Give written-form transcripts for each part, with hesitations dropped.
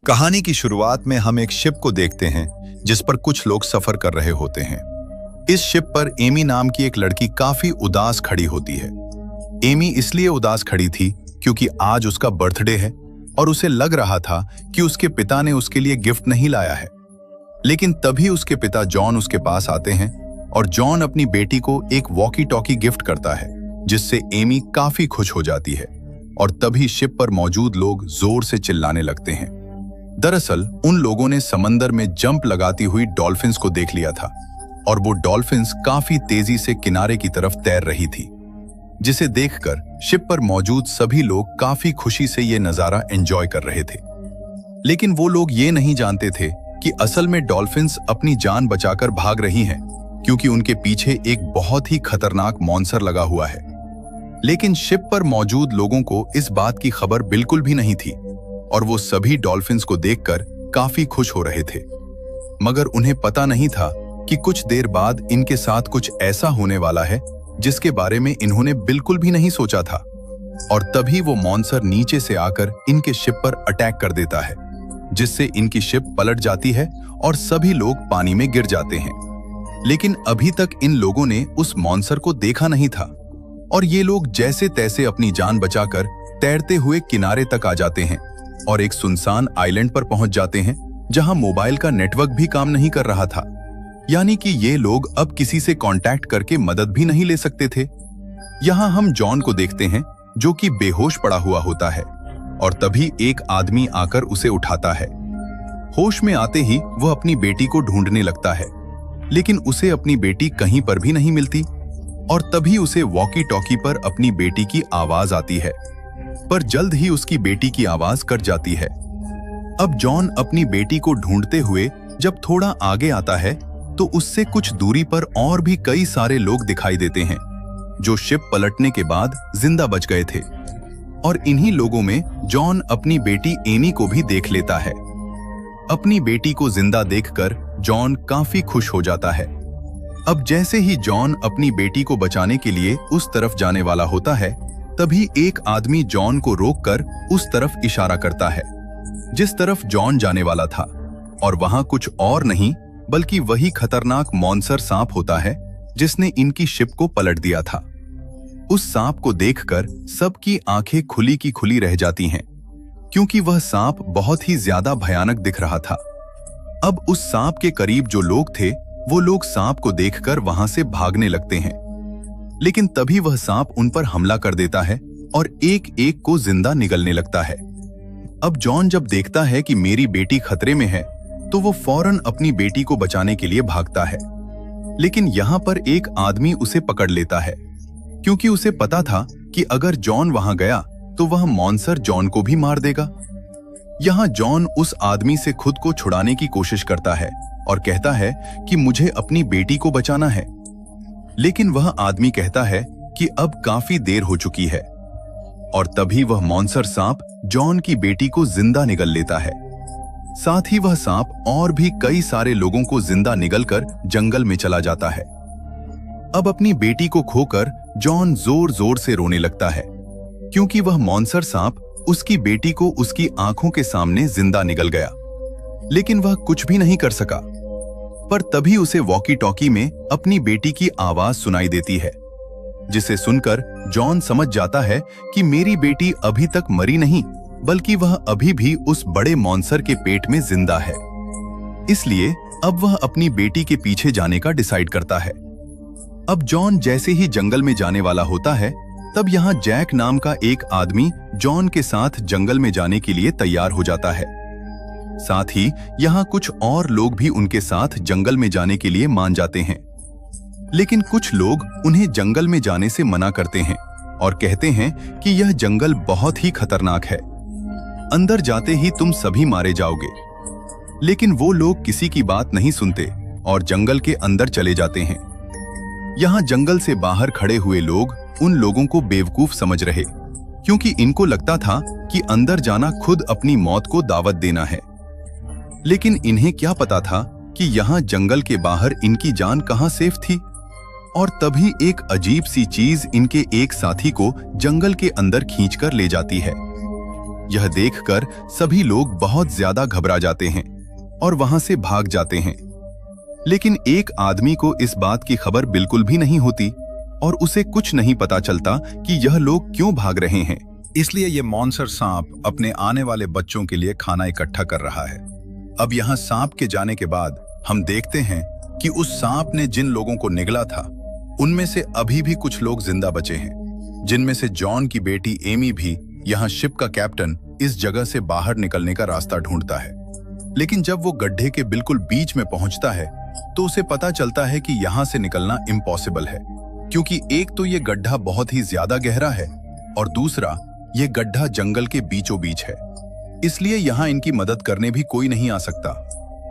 कहानी की शुरुआत में हम एक शिप को देखते हैं जिस पर कुछ लोग सफर कर रहे होते हैं। इस शिप पर एमी नाम की एक लड़की काफी उदास खड़ी होती है। एमी इसलिए उदास खड़ी थी क्योंकि आज उसका बर्थडे है और उसे लग रहा था कि उसके पिता ने उसके लिए गिफ्ट नहीं लाया है। लेकिन तभी उसके पिता जॉन उसके पास आते हैं और जॉन अपनी बेटी को एक वॉकी टॉकी गिफ्ट करता है, जिससे एमी काफी खुश हो जाती है। और तभी शिप पर मौजूद लोग जोर से चिल्लाने लगते हैं। दरअसल उन लोगों ने समंदर में जंप लगाती हुई डॉल्फिन्स को देख लिया था और वो डॉल्फिन्स काफी तेजी से किनारे की तरफ तैर रही थी, जिसे देखकर शिप पर मौजूद सभी लोग काफी खुशी से ये नजारा एंजॉय कर रहे थे। लेकिन वो लोग ये नहीं जानते थे कि असल में डॉल्फिन्स अपनी जान बचाकर भाग रही हैं, क्योंकि उनके पीछे एक बहुत ही खतरनाक मॉन्स्टर लगा हुआ है। लेकिन शिप पर मौजूद लोगों को इस बात की खबर बिल्कुल भी नहीं थी और वो सभी डॉल्फिन्स को देखकर काफी खुश हो रहे थे। मगर उन्हें पता नहीं था कि कुछ देर बाद इनके साथ कुछ ऐसा होने वाला है जिसके बारे में इन्होंने बिल्कुल भी नहीं सोचा था। और तभी वो मॉन्स्टर नीचे से आकर इनके शिप पर अटैक कर देता है, जिससे इनकी शिप पलट जाती है और सभी लोग पानी में गिर जाते हैं। लेकिन अभी तक इन लोगों ने उस मॉन्स्टर को देखा नहीं था और ये लोग जैसे तैसे अपनी जान बचाकर तैरते हुए किनारे तक आ जाते हैं और एक सुनसान आइलैंड पर पहुंच जाते हैं जहां मोबाइल का नेटवर्क भी काम नहीं कर रहा था। यानी कि ये लोग अब किसी से कांटेक्ट करके मदद भी नहीं ले सकते थे। यहां हम जॉन को देखते हैं जो कि बेहोश पड़ा हुआ होता है और तभी एक आदमी आकर उसे उठाता है। होश में आते ही वह अपनी बेटी को ढूंढने लगता है, लेकिन उसे अपनी बेटी कहीं पर भी नहीं मिलती। और तभी उसे वॉकी टॉकी पर अपनी बेटी की आवाज आती है, पर जल्द ही उसकी बेटी की आवाज कट जाती है। अब जॉन अपनी बेटी को ढूंढते हुए जब थोड़ा आगे आता है तो उससे कुछ दूरी पर और भी कई सारे लोग दिखाई देते हैं जो शिप पलटने के बाद जिंदा बच गए थे। और इन्हीं लोगों में जॉन अपनी बेटी एमी को भी देख लेता है। अपनी बेटी को जिंदा देखकर जॉन काफी खुश हो जाता है। अब जैसे ही जॉन अपनी बेटी को बचाने के लिए उस तरफ जाने वाला होता है, तभी एक आदमी जॉन को रोककर उस तरफ इशारा करता है जिस तरफ जॉन जाने वाला था। और वहां कुछ और नहीं बल्कि वही खतरनाक मॉन्स्टर सांप होता है जिसने इनकी शिप को पलट दिया था। उस सांप को देखकर सबकी आंखें खुली की खुली रह जाती हैं, क्योंकि वह सांप बहुत ही ज्यादा भयानक दिख रहा था। अब उस सांप के करीब जो लोग थे वो लोग सांप को देखकर वहां से भागने लगते हैं, लेकिन तभी वह सांप उन पर हमला कर देता है और एक एक को जिंदा निगलने लगता है। अब जॉन जब देखता है कि मेरी बेटी खतरे में है तो वो फौरन अपनी बेटी को बचाने के लिए भागता है। लेकिन यहाँ पर एक आदमी उसे पकड़ लेता है, क्योंकि उसे पता था कि अगर जॉन वहां गया तो वह मॉन्स्टर जॉन को भी मार देगा। यहाँ जॉन उस आदमी से खुद को छुड़ाने की कोशिश करता है और कहता है कि मुझे अपनी बेटी को बचाना है। लेकिन वह आदमी कहता है कि अब काफी देर हो चुकी है। और तभी वह मॉन्स्टर सांप जॉन की बेटी को जिंदा निगल लेता है। साथ ही वह सांप और भी कई सारे लोगों को जिंदा निगलकर जंगल में चला जाता है। अब अपनी बेटी को खोकर जॉन जोर जोर से रोने लगता है, क्योंकि वह मॉन्स्टर सांप उसकी बेटी को उसकी आंखों के सामने जिंदा निगल गया। लेकिन वह कुछ भी नहीं कर सका। पर तभी उसे वॉकी टॉकी में अपनी बेटी की आवाज सुनाई देती है, जिसे सुनकर जॉन समझ जाता है कि मेरी बेटी अभी तक मरी नहीं, बल्कि वह अभी भी उस बड़े मॉन्स्टर के पेट में जिंदा है। इसलिए अब वह अपनी बेटी के पीछे जाने का डिसाइड करता है। अब जॉन जैसे ही जंगल में जाने वाला होता है, तब यहाँ जैक नाम का एक आदमी जॉन के साथ जंगल में जाने के लिए तैयार हो जाता है। साथ ही यहाँ कुछ और लोग भी उनके साथ जंगल में जाने के लिए मान जाते हैं। लेकिन कुछ लोग उन्हें जंगल में जाने से मना करते हैं और कहते हैं कि यह जंगल बहुत ही खतरनाक है, अंदर जाते ही तुम सभी मारे जाओगे। लेकिन वो लोग किसी की बात नहीं सुनते और जंगल के अंदर चले जाते हैं। यहाँ जंगल से बाहर खड़े हुए लोग उन लोगों को बेवकूफ समझ रहे, क्योंकि इनको लगता था कि अंदर जाना खुद अपनी मौत को दावत देना है। लेकिन इन्हें क्या पता था कि यहाँ जंगल के बाहर इनकी जान कहाँ सेफ थी। और तभी एक अजीब सी चीज इनके एक साथी को जंगल के अंदर खींचकर ले जाती है। यह देखकर सभी लोग बहुत ज्यादा घबरा जाते हैं और वहां से भाग जाते हैं। लेकिन एक आदमी को इस बात की खबर बिल्कुल भी नहीं होती और उसे कुछ नहीं पता चलता कि यह लोग क्यों भाग रहे हैं। इसलिए यह मॉन्स्टर सांप अपने आने वाले बच्चों के लिए खाना इकट्ठा कर रहा है। अब यहाँ सांप के जाने के बाद हम देखते हैं कि उस सांप ने जिन लोगों को निगला था उनमें से अभी भी कुछ लोग जिंदा बचे हैं, जिनमें से जॉन की बेटी एमी भी। यहाँ शिप का कैप्टन इस जगह से बाहर निकलने का रास्ता ढूंढता है, लेकिन जब वो गड्ढे के बिल्कुल बीच में पहुंचता है तो उसे पता चलता है कि यहाँ से निकलना इम्पॉसिबल है, क्योंकि एक तो ये गड्ढा बहुत ही ज्यादा गहरा है और दूसरा ये गड्ढा जंगल के बीचों बीच है। इसलिए यहाँ इनकी मदद करने भी कोई नहीं आ सकता।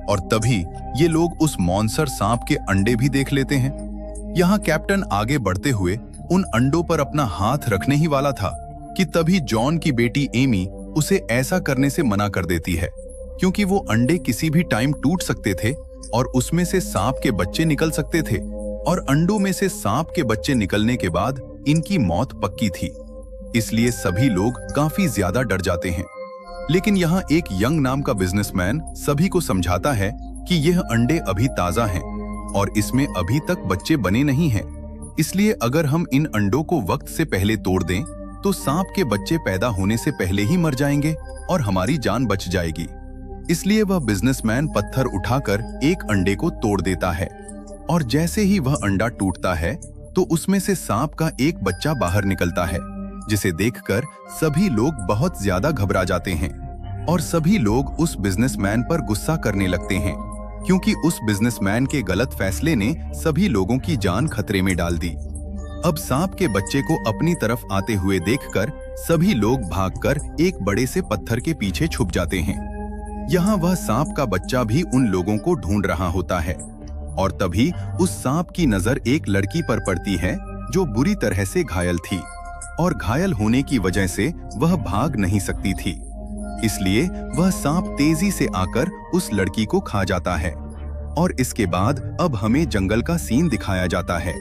और तभी ये लोग उस मॉन्स्टर सांप के अंडे भी देख लेते हैं। यहाँ कैप्टन आगे बढ़ते हुए उन अंडों पर अपना हाथ रखने ही वाला था कि तभी जॉन की बेटी एमी उसे ऐसा करने से मना कर देती है, क्योंकि वो अंडे किसी भी टाइम टूट सकते थे और उसमें से सांप के बच्चे निकल सकते थे, और अंडों में से सांप के बच्चे निकलने के बाद इनकी मौत पक्की थी। इसलिए सभी लोग काफी ज्यादा डर जाते हैं। लेकिन यहाँ एक यंग नाम का बिजनेसमैन सभी को समझाता है कि यह अंडे अभी ताजा हैं और इसमें अभी तक बच्चे बने नहीं हैं। इसलिए अगर हम इन अंडों को वक्त से पहले तोड़ दें तो सांप के बच्चे पैदा होने से पहले ही मर जाएंगे और हमारी जान बच जाएगी। इसलिए वह बिजनेसमैन पत्थर उठाकर एक अंडे को तोड़ देता है, और जैसे ही वह अंडा टूटता है तो उसमें से सांप का एक बच्चा बाहर निकलता है, जिसे देखकर सभी लोग बहुत ज्यादा घबरा जाते हैं और सभी लोग उस बिजनेसमैन पर गुस्सा करने लगते हैं, क्योंकि उस बिजनेसमैन के गलत फैसले ने सभी लोगों की जान खतरे में डाल दी। अब सांप के बच्चे को अपनी तरफ आते हुए देखकर सभी लोग भागकर एक बड़े से पत्थर के पीछे छुप जाते हैं। यहाँ वह सांप का बच्चा भी उन लोगों को ढूंढ रहा होता है, और तभी उस सांप की नजर एक लड़की पर पड़ती है जो बुरी तरह से घायल थी, और घायल होने की वजह से वह भाग नहीं सकती थी। इसलिए वह सांप तेजी से आकर उस लड़की को खा जाता है। और इसके बाद अब हमें जंगल का सीन दिखाया जाता है,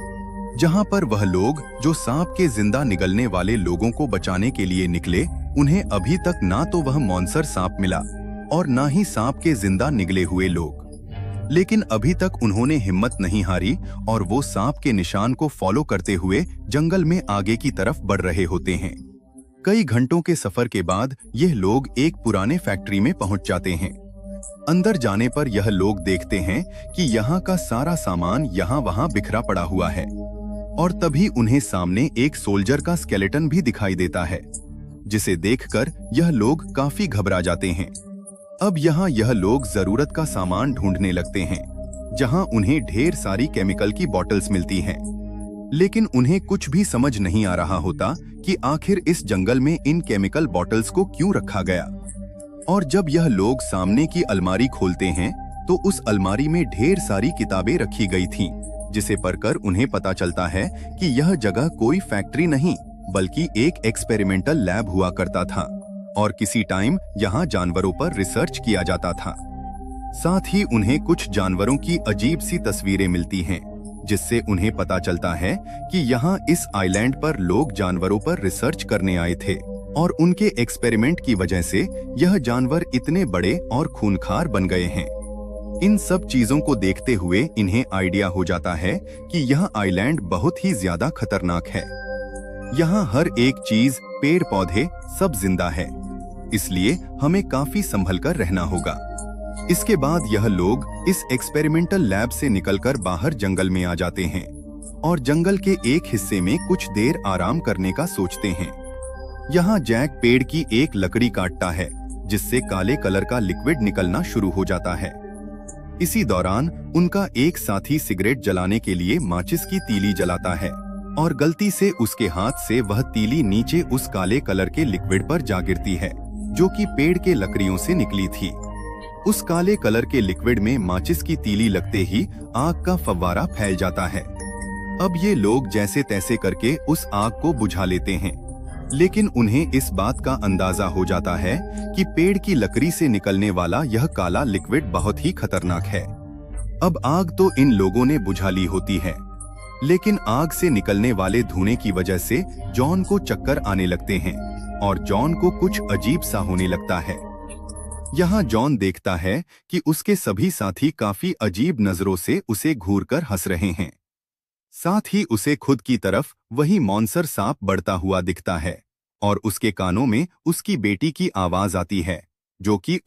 जहां पर वह लोग जो सांप के जिंदा निगलने वाले लोगों को बचाने के लिए निकले, उन्हें अभी तक ना तो वह मॉन्स्टर सांप मिला और ना ही सांप के जिंदा निगले हुए लोग। लेकिन अभी तक उन्होंने हिम्मत नहीं हारी और वो सांप के निशान को फॉलो करते हुए जंगल में आगे की तरफ बढ़ रहे होते हैं। कई घंटों के सफर के बाद यह लोग एक पुराने फैक्ट्री में पहुंच जाते हैं। अंदर जाने पर यह लोग देखते हैं कि यहाँ का सारा सामान यहाँ वहाँ बिखरा पड़ा हुआ है, और तभी उन्हें सामने एक सोल्जर का स्केलेटन भी दिखाई देता है, जिसे देखकर यह लोग काफी घबरा जाते हैं। अब यहाँ यह लोग जरूरत का सामान ढूंढने लगते हैं, जहाँ उन्हें ढेर सारी केमिकल की बॉटल्स मिलती हैं। लेकिन उन्हें कुछ भी समझ नहीं आ रहा होता कि आखिर इस जंगल में इन केमिकल बॉटल्स को क्यों रखा गया। और जब यह लोग सामने की अलमारी खोलते हैं तो उस अलमारी में ढेर सारी किताबें रखी गई थीं, जिसे पढ़कर उन्हें पता चलता है कि यह जगह कोई फैक्ट्री नहीं बल्कि एक एक्सपेरिमेंटल लैब हुआ करता था, और किसी टाइम यहाँ जानवरों पर रिसर्च किया जाता था। साथ ही उन्हें कुछ जानवरों की अजीब सी तस्वीरें मिलती हैं, जिससे उन्हें पता चलता है कि यहाँ इस आइलैंड पर लोग जानवरों पर रिसर्च करने आए थे, और उनके एक्सपेरिमेंट की वजह से यह जानवर इतने बड़े और खूंखार बन गए हैं। इन सब चीजों को देखते हुए इन्हें आइडिया हो जाता है कि यह आइलैंड बहुत ही ज्यादा खतरनाक है। यहाँ हर एक चीज, पेड़ पौधे सब जिंदा है, इसलिए हमें काफी संभल कर रहना होगा। इसके बाद यह लोग इस एक्सपेरिमेंटल लैब से निकलकर बाहर जंगल में आ जाते हैं और जंगल के एक हिस्से में कुछ देर आराम करने का सोचते हैं। यहाँ जैक पेड़ की एक लकड़ी काटता है, जिससे काले कलर का लिक्विड निकलना शुरू हो जाता है। इसी दौरान उनका एक साथी सिगरेट जलाने के लिए माचिस की तीली जलाता है, और गलती से उसके हाथ से वह तीली नीचे उस काले कलर के लिक्विड पर जा गिरती है, जो कि पेड़ के लकड़ियों से निकली थी। उस काले कलर के लिक्विड में माचिस की तीली लगते ही आग का फव्वारा फैल जाता है। अब ये लोग जैसे तैसे करके उस आग को बुझा लेते हैं, लेकिन उन्हें इस बात का अंदाजा हो जाता है कि पेड़ की लकड़ी से निकलने वाला यह काला लिक्विड बहुत ही खतरनाक है। अब आग तो इन लोगों ने बुझा ली होती है, लेकिन आग से निकलने वाले धुएं की वजह से जॉन को चक्कर आने लगते हैं, और जॉन को कुछ अजीब सा होने लगता है। यहाँ जॉन देखता है कि उसके सभी साथी काफी अजीब नजरों से उसे घूरकर हंस रहे हैं। साथ ही उसे खुद की तरफ वही मॉन्स्टर सांप बढ़ता हुआ दिखता है और उसके कानों में उसकी बेटी की आवाज आती है, जो कि